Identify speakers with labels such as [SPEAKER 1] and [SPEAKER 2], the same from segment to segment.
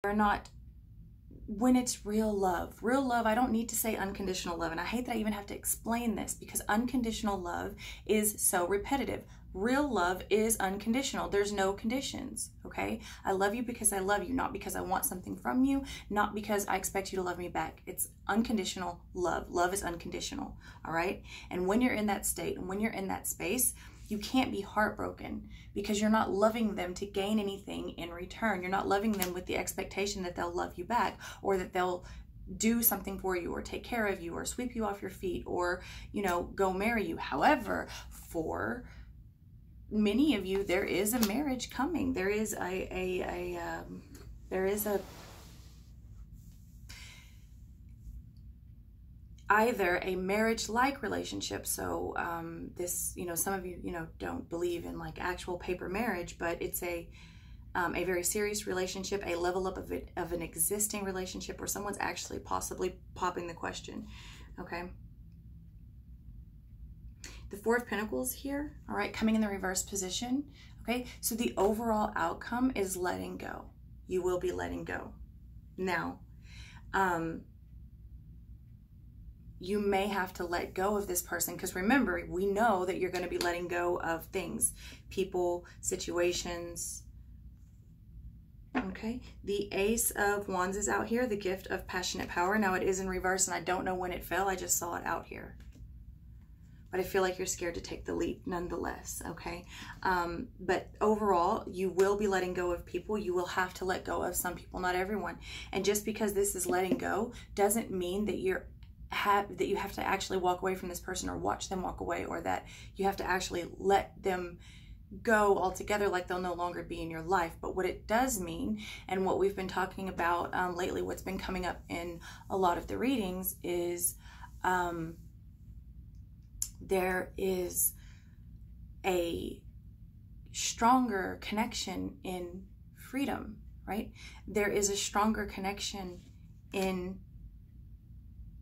[SPEAKER 1] They're not, when it's real love, I don't need to say unconditional love. And I hate that I even have to explain this because unconditional love is so repetitive. Real love is unconditional. There's no conditions, okay? I love you because I love you, not because I want something from you, not because I expect you to love me back. It's unconditional love. Love is unconditional, all right? And when you're in that state and when you're in that space, you can't be heartbroken because you're not loving them to gain anything in return. You're not loving them with the expectation that they'll love you back or that they'll do something for you or take care of you or sweep you off your feet or, you know, go marry you. However, for many of you, there is a marriage coming. There is either a marriage-like relationship. So this, you know, some of you, you know, don't believe in like actual paper marriage, but it's a very serious relationship, a level up of an existing relationship where someone's actually possibly popping the question, okay? The Four of Pentacles here, all right, coming in the reverse position, okay? So the overall outcome is letting go. You will be letting go. Now, you may have to let go of this person because remember, we know that you're going to be letting go of things, people, situations, okay? The Ace of Wands is out here, the gift of passionate power. Now it is in reverse and I don't know when it fell. I just saw it out here. But I feel like you're scared to take the leap nonetheless, okay? But overall, you will be letting go of people. You will have to let go of some people, not everyone. And just because this is letting go doesn't mean that you have to actually walk away from this person or watch them walk away, or that you have to actually let them go altogether, like they'll no longer be in your life. But what it does mean, and what we've been talking about lately, what's been coming up in a lot of the readings is there is a stronger connection in freedom, right? There is a stronger connection in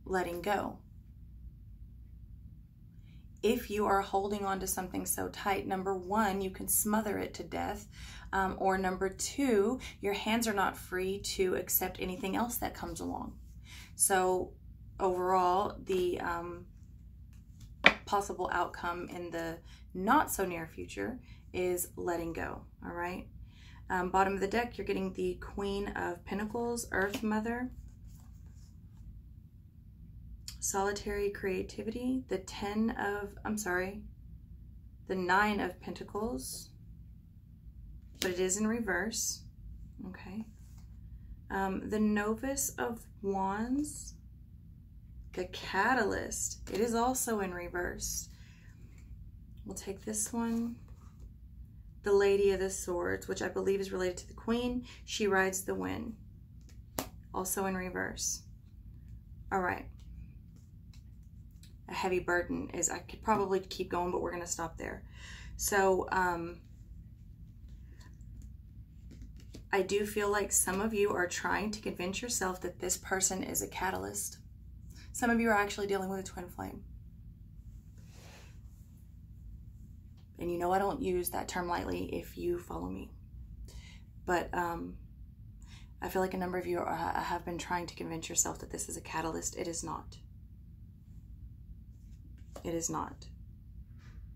[SPEAKER 1] letting go. If you are holding on to something so tight, number one, you can smother it to death. Or number two, your hands are not free to accept anything else that comes along. So overall, the possible outcome in the not so near future is letting go, all right? Bottom of the deck, you're getting the Queen of Pentacles, Earth Mother, solitary creativity, the Nine of Pentacles, but it is in reverse, okay? The Novice of Wands, the Catalyst, it is also in reverse. We'll take this one. The Lady of the Swords, which I believe is related to the Queen. She rides the wind, also in reverse. All right. A heavy burden is, I could probably keep going, but we're going to stop there. So I do feel like some of you are trying to convince yourself that this person is a catalyst. Some of you are actually dealing with a twin flame. And you know I don't use that term lightly if you follow me. But I feel like a number of you have been trying to convince yourself that this is a catalyst. It is not. It is not.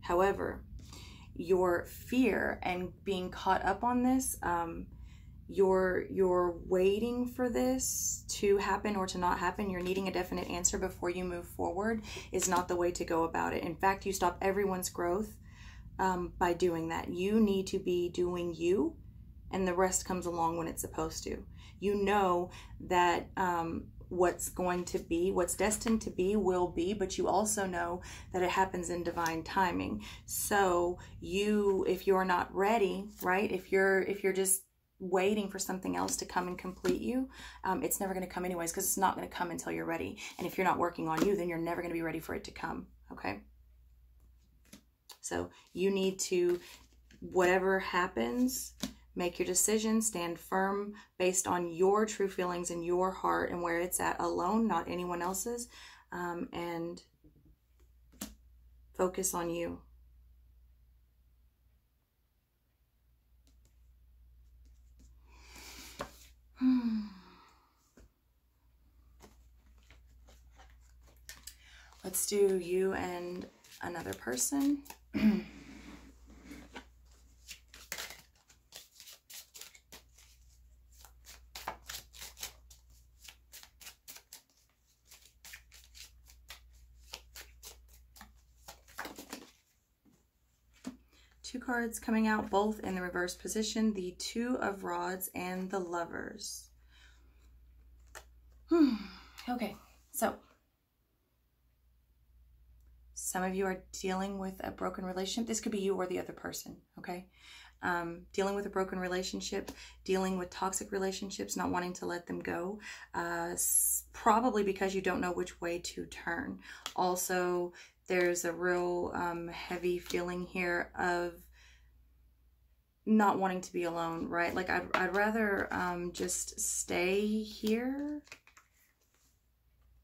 [SPEAKER 1] However, your fear and being caught up on this, you're waiting for this to happen or to not happen. You're needing a definite answer before you move forward is not the way to go about it. In fact, you stop everyone's growth by doing that. You need to be doing you, and the rest comes along when it's supposed to. You know that what's going to be, what's destined to be, will be, but you also know that it happens in divine timing. So if you're not ready, right? If you're just waiting for something else to come and complete you, it's never going to come anyways, because it's not going to come until you're ready. And if you're not working on you, then you're never going to be ready for it to come, okay? So you need to, whatever happens, make your decision, stand firm based on your true feelings and your heart and where it's at alone, not anyone else's, and focus on you. Let's do you and another person. Two cards coming out, both in the reverse position, the Two of Rods and the Lovers. Okay, so some of you are dealing with a broken relationship. This could be you or the other person, okay? Dealing with a broken relationship, dealing with toxic relationships, not wanting to let them go, probably because you don't know which way to turn. Also, there's a real heavy feeling here of not wanting to be alone, right? Like I'd rather just stay here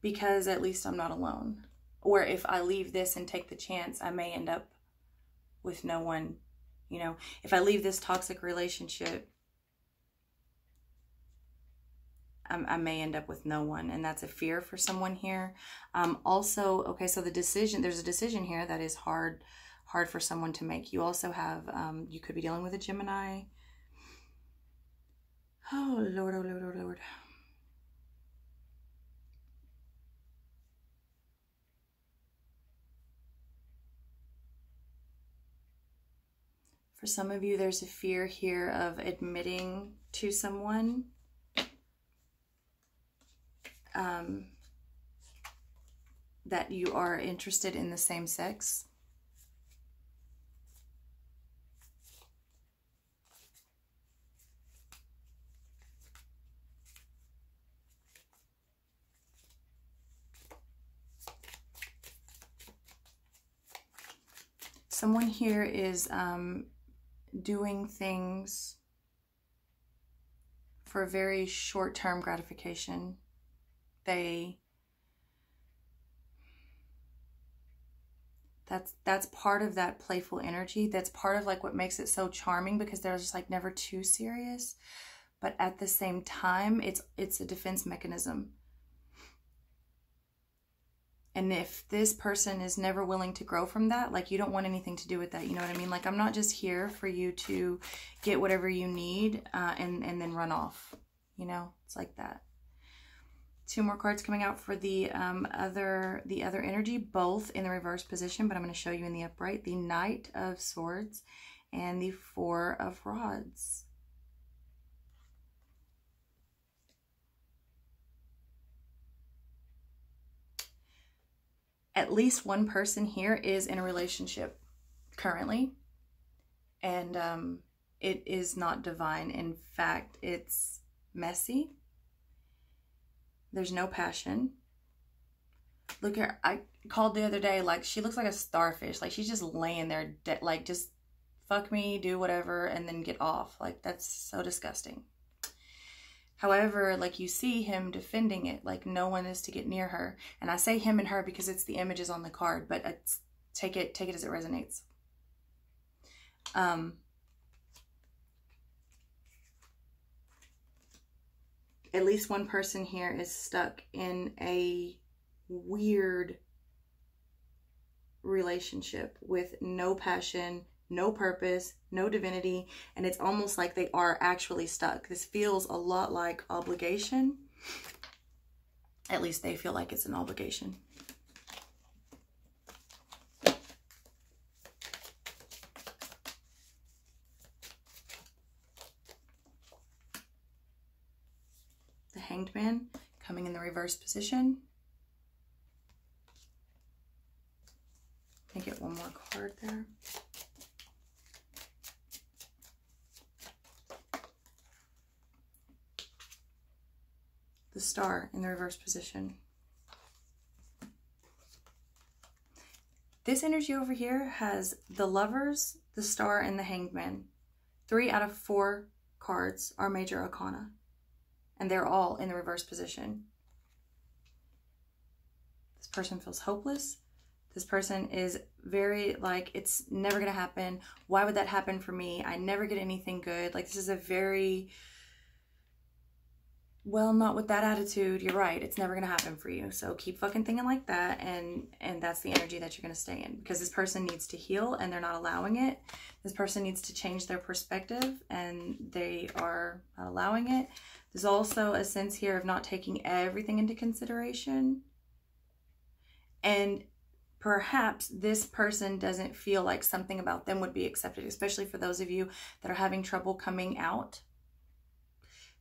[SPEAKER 1] because at least I'm not alone. Or if I leave this and take the chance, I may end up with no one, you know. If I leave this toxic relationship, I may end up with no one, and that's a fear for someone here. Also, okay, so there's a decision here that is hard for someone to make. You also have, you could be dealing with a Gemini. Oh, Lord, oh, Lord, oh, Lord. For some of you, there's a fear here of admitting to someone that you are interested in the same sex. Someone here is doing things for a very short-term gratification. That's part of that playful energy. That's part of like what makes it so charming, because they're just like never too serious, but at the same time it's a defense mechanism. And if this person is never willing to grow from that, like you don't want anything to do with that, you know what I mean? Like I'm not just here for you to get whatever you need and then run off, you know? It's like that. Two more cards coming out for the other energy, both in the reverse position, but I'm going to show you in the upright. The Knight of Swords and the Four of Rods. At least one person here is in a relationship currently, and it is not divine. In fact, it's messy. There's no passion. Look at her. I called the other day, like she looks like a starfish. Like she's just laying there, like just fuck me, do whatever, and then get off. Like that's so disgusting. However, like you see him defending it, like no one is to get near her. And I say him and her because it's the images on the card, but it's, take it as it resonates. At least one person here is stuck in a weird relationship with no passion, no purpose, no divinity, and it's almost like they are actually stuck. This feels a lot like obligation. At least they feel like it's an obligation. The Hanged Man coming in the reverse position. Let me get one more card there. The Star in the reverse position. This energy over here has the Lovers, the Star, and the Hanged Man. 3 out of 4 cards are major arcana, and they're all in the reverse position. This person feels hopeless. This person is very like, it's never gonna happen. Why would that happen for me? I never get anything good. Like this is a very Well, not with that attitude. You're right. It's never going to happen for you. So keep fucking thinking like that. And that's the energy that you're going to stay in, because this person needs to heal and they're not allowing it. This person needs to change their perspective and they are not allowing it. There's also a sense here of not taking everything into consideration. And perhaps this person doesn't feel like something about them would be accepted, especially for those of you that are having trouble coming out.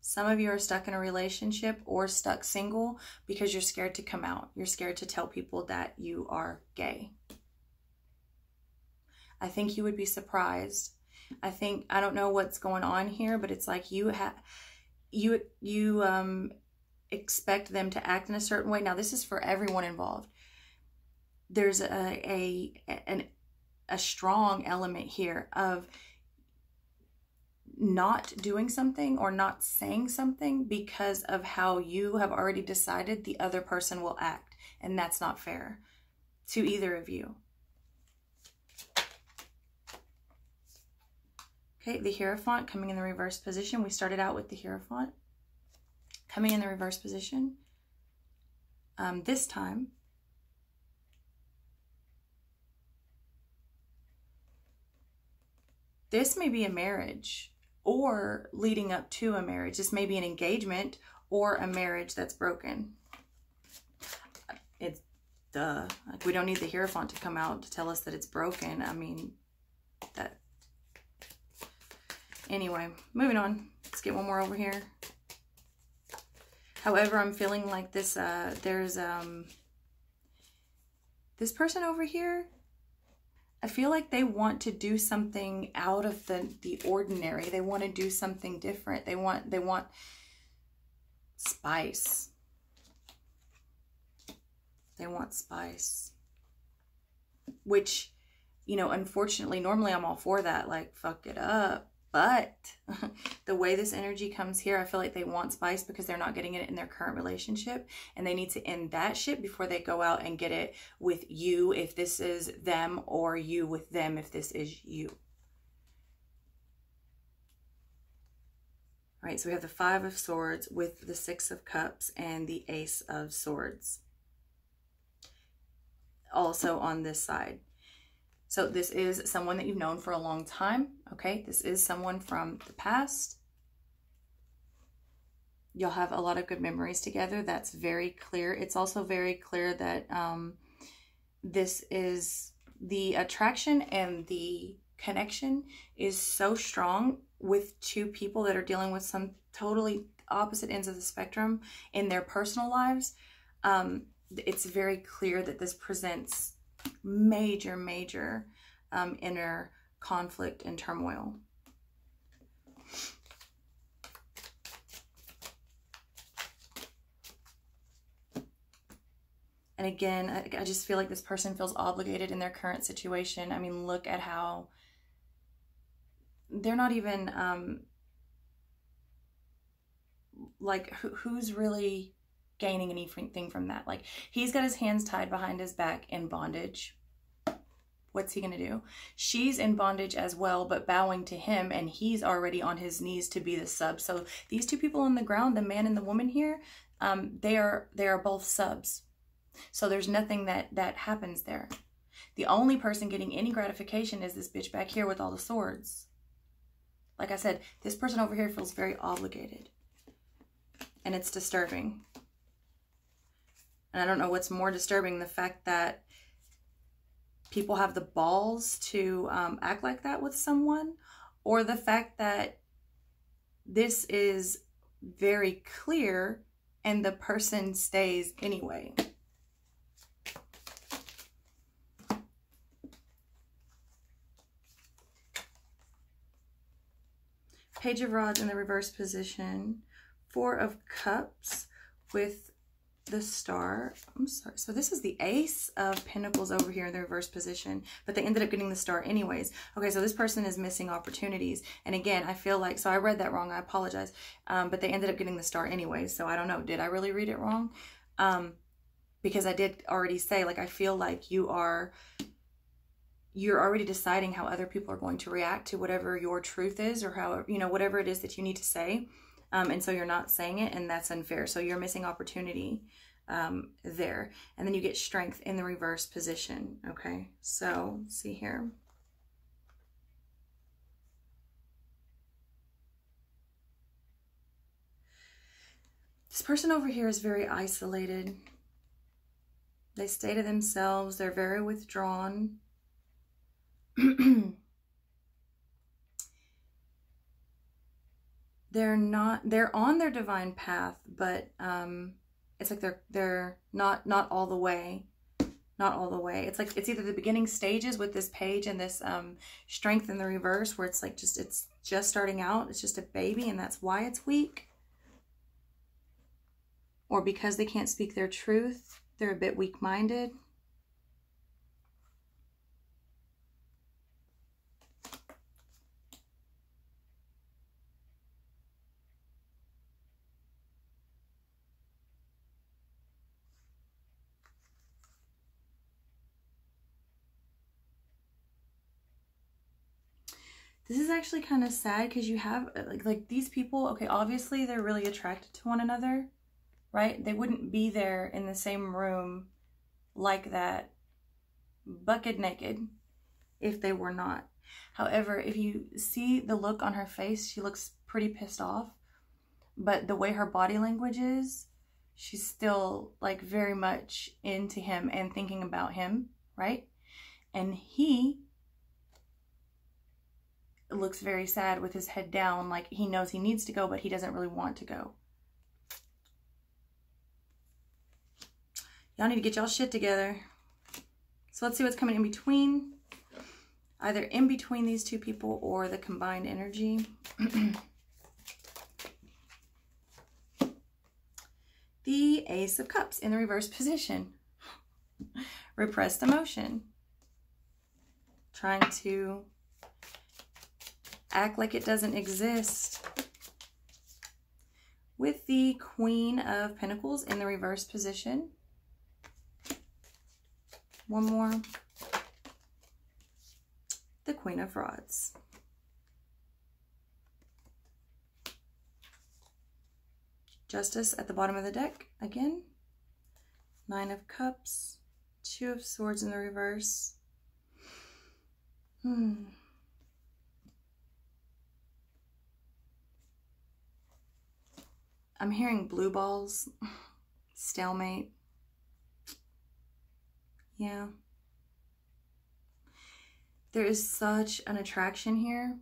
[SPEAKER 1] Some of you are stuck in a relationship or stuck single because you're scared to come out. You're scared to tell people that you are gay. I think you would be surprised. I don't know what's going on here, but it's like you expect them to act in a certain way. Now, this is for everyone involved. There's a strong element here of not doing something or not saying something because of how you have already decided the other person will act. And that's not fair to either of you. Okay, the Hierophant coming in the reverse position. We started out with the Hierophant coming in the reverse position. This time, this may be a marriage or leading up to a marriage. This may be an engagement or a marriage that's broken. It's duh. Like, we don't need the Hierophant to come out to tell us that it's broken. I mean, that. Anyway, moving on. Let's get one more over here. However, I'm feeling like this, this person over here, I feel like they want to do something out of the ordinary. They want to do something different. They want spice. They want spice. Which, you know, unfortunately, normally I'm all for that. Like, fuck it up. But the way this energy comes here, I feel like they want spice because they're not getting it in their current relationship. And they need to end that shit before they go out and get it with you if this is them, or you with them if this is you. All right, so we have the Five of Swords with the Six of Cups and the Ace of Swords. Also on this side. So this is someone that you've known for a long time, okay? This is someone from the past. You'll have a lot of good memories together. That's very clear. It's also very clear that this is the attraction and the connection is so strong with two people that are dealing with some totally opposite ends of the spectrum in their personal lives. It's very clear that this presents major inner conflict and turmoil. And again, I just feel like this person feels obligated in their current situation. I mean, look at how they're not even like who's really gaining anything from that. Like, he's got his hands tied behind his back in bondage. What's he gonna do? She's in bondage as well, but bowing to him, and he's already on his knees to be the sub. So these two people on the ground, the man and the woman here, they are both subs. So there's nothing that happens there. The only person getting any gratification is this bitch back here with all the swords. Like I said, this person over here feels very obligated, and it's disturbing. And I don't know what's more disturbing, the fact that people have the balls to act like that with someone, or the fact that this is very clear and the person stays anyway. Page of Rods in the reverse position. Four of Cups with the Star. I'm sorry. So this is the Ace of Pentacles over here in the reverse position, but they ended up getting the Star anyways. Okay, so this person is missing opportunities. And again, I feel like, so I read that wrong. I apologize. But they ended up getting the Star anyways. So I don't know. Did I really read it wrong? Because I did already say, like, I feel like you're already deciding how other people are going to react to whatever your truth is, or how, you know, whatever it is that you need to say. And so you're not saying it, and that's unfair. So you're missing opportunity there. And then you get strength in the reverse position. Okay, so see here. This person over here is very isolated. They stay to themselves. They're very withdrawn. They're on their divine path, but it's like they're not all the way. Not all the way. It's like it's either the beginning stages with this page and this strength in the reverse, where it's like it's just starting out. It's just a baby, and that's why it's weak. Or because they can't speak their truth, they're a bit weak-minded. This is actually kind of sad because you have like these people, okay, obviously they're really attracted to one another, right? They wouldn't be there in the same room like that, bucket naked, if they were not. However, if you see the look on her face, she looks pretty pissed off, but the way her body language is, she's still like very much into him and thinking about him, right? And he looks very sad with his head down, like he knows he needs to go, but he doesn't really want to go. Y'all need to get y'all shit together. So let's see what's coming in between. Either in between these two people or the combined energy. The Ace of Cups in the reverse position. Repressed emotion. Trying to act like it doesn't exist. With the Queen of Pentacles in the reverse position. One more. The Queen of Rods. Justice at the bottom of the deck again. Nine of Cups. Two of Swords in the reverse. I'm hearing blue balls. Stalemate. Yeah. There is such an attraction here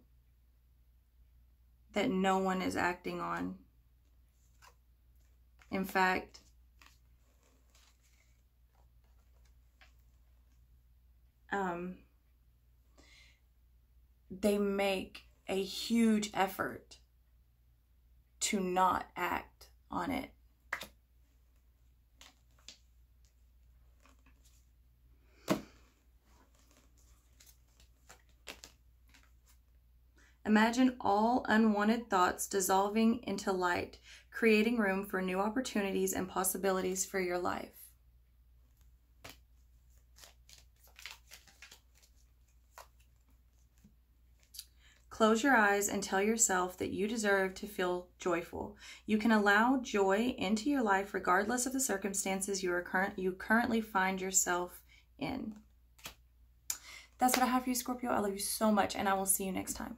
[SPEAKER 1] that no one is acting on. In fact, they make a huge effort to not act on it. Imagine all unwanted thoughts dissolving into light, creating room for new opportunities and possibilities for your life. Close your eyes and tell yourself that you deserve to feel joyful. You can allow joy into your life regardless of the circumstances you currently find yourself in. That's what I have for you, Scorpio. I love you so much, and I will see you next time.